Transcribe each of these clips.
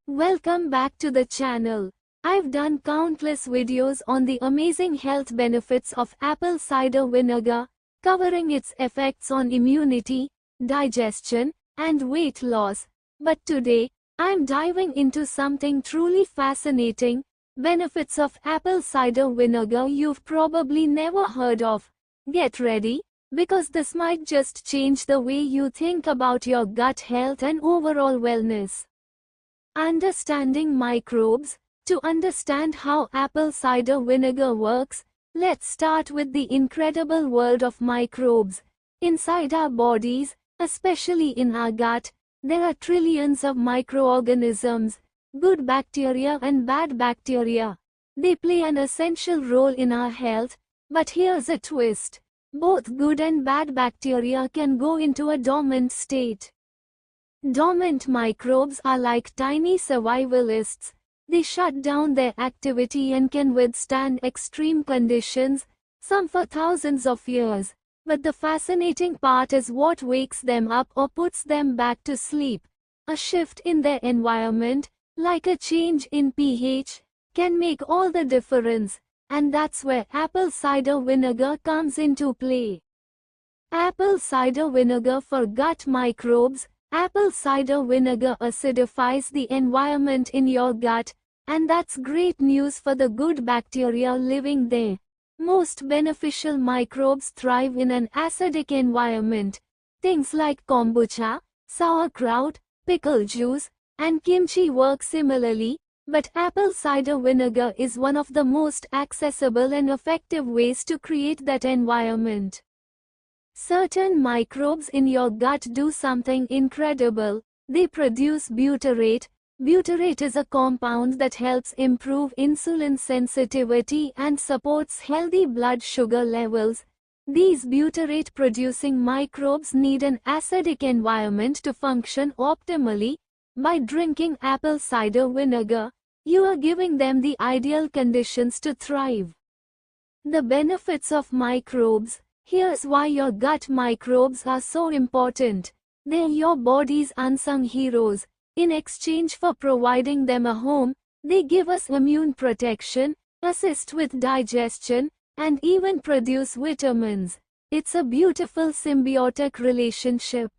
Welcome back to the channel. I've done countless videos on the amazing health benefits of apple cider vinegar, covering its effects on immunity, digestion, and weight loss. But today, I'm diving into something truly fascinating, benefits of apple cider vinegar you've probably never heard of. Get ready, because this might just change the way you think about your gut health and overall wellness. Understanding microbes. To understand how apple cider vinegar works, let's start with the incredible world of microbes. Inside our bodies, especially in our gut, there are trillions of microorganisms, good bacteria and bad bacteria. They play an essential role in our health, but here's a twist. Both good and bad bacteria can go into a dormant state. Dormant microbes are like tiny survivalists. They shut down their activity and can withstand extreme conditions, some for thousands of years. But the fascinating part is what wakes them up or puts them back to sleep. A shift in their environment, like a change in pH, can make all the difference, and that's where apple cider vinegar comes into play. Apple cider vinegar for gut microbes. Apple cider vinegar acidifies the environment in your gut, and that's great news for the good bacteria living there. Most beneficial microbes thrive in an acidic environment. Things like kombucha, sauerkraut, pickle juice, and kimchi work similarly, but apple cider vinegar is one of the most accessible and effective ways to create that environment. Certain microbes in your gut do something incredible. They produce butyrate. Butyrate is a compound that helps improve insulin sensitivity and supports healthy blood sugar levels. These butyrate-producing microbes need an acidic environment to function optimally. By drinking apple cider vinegar, you are giving them the ideal conditions to thrive. The benefits of microbes. Here's why your gut microbes are so important. They're your body's unsung heroes. In exchange for providing them a home, they give us immune protection, assist with digestion, and even produce vitamins. It's a beautiful symbiotic relationship.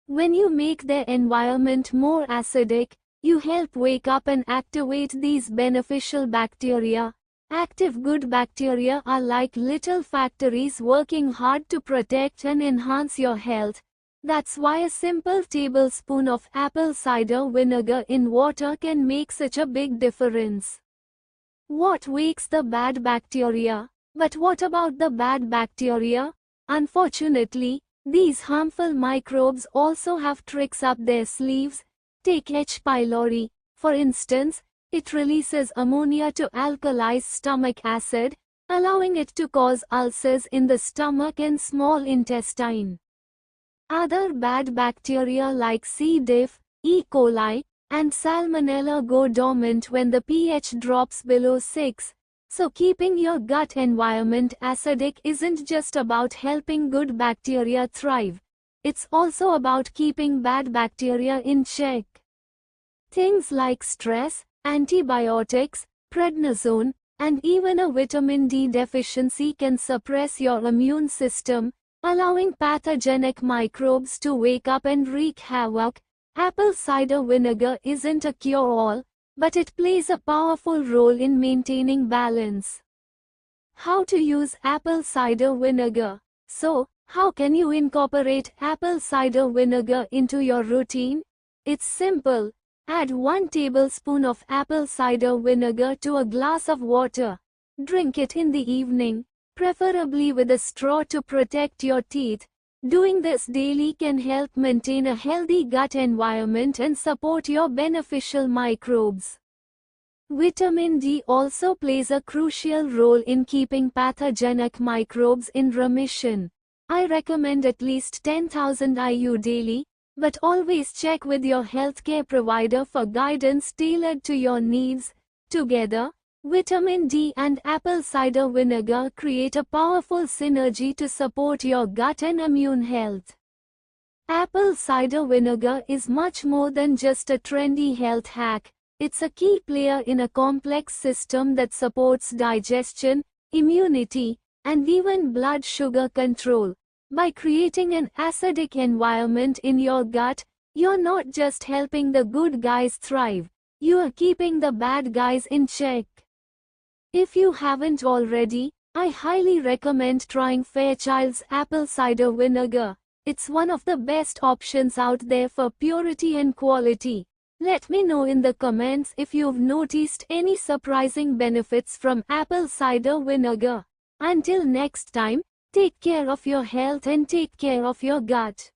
When you make their environment more acidic, you help wake up and activate these beneficial bacteria. Active good bacteria are like little factories working hard to protect and enhance your health. That's why a simple tablespoon of apple cider vinegar in water can make such a big difference. What wakes the bad bacteria? But what about the bad bacteria? Unfortunately, these harmful microbes also have tricks up their sleeves. Take H. pylori, for instance. It releases ammonia to alkalize stomach acid, allowing it to cause ulcers in the stomach and small intestine. Other bad bacteria like C. diff, E. coli, and Salmonella go dormant when the pH drops below 6. So keeping your gut environment acidic isn't just about helping good bacteria thrive. It's also about keeping bad bacteria in check. Things like stress, antibiotics, prednisone, and even a vitamin D deficiency can suppress your immune system, allowing pathogenic microbes to wake up and wreak havoc. Apple cider vinegar isn't a cure-all, but it plays a powerful role in maintaining balance. How to use apple cider vinegar? So, how can you incorporate apple cider vinegar into your routine? It's simple. Add 1 tablespoon of apple cider vinegar to a glass of water. Drink it in the evening, preferably with a straw to protect your teeth. Doing this daily can help maintain a healthy gut environment and support your beneficial microbes. Vitamin D also plays a crucial role in keeping pathogenic microbes in remission. I recommend at least 10,000 IU daily. But always check with your healthcare provider for guidance tailored to your needs. Together, vitamin D and apple cider vinegar create a powerful synergy to support your gut and immune health. Apple cider vinegar is much more than just a trendy health hack. It's a key player in a complex system that supports digestion, immunity, and even blood sugar control. By creating an acidic environment in your gut, you're not just helping the good guys thrive, you are keeping the bad guys in check. If you haven't already, I highly recommend trying Fairchild's apple cider vinegar. It's one of the best options out there for purity and quality. Let me know in the comments if you've noticed any surprising benefits from apple cider vinegar. Until next time, take care of your health and take care of your gut.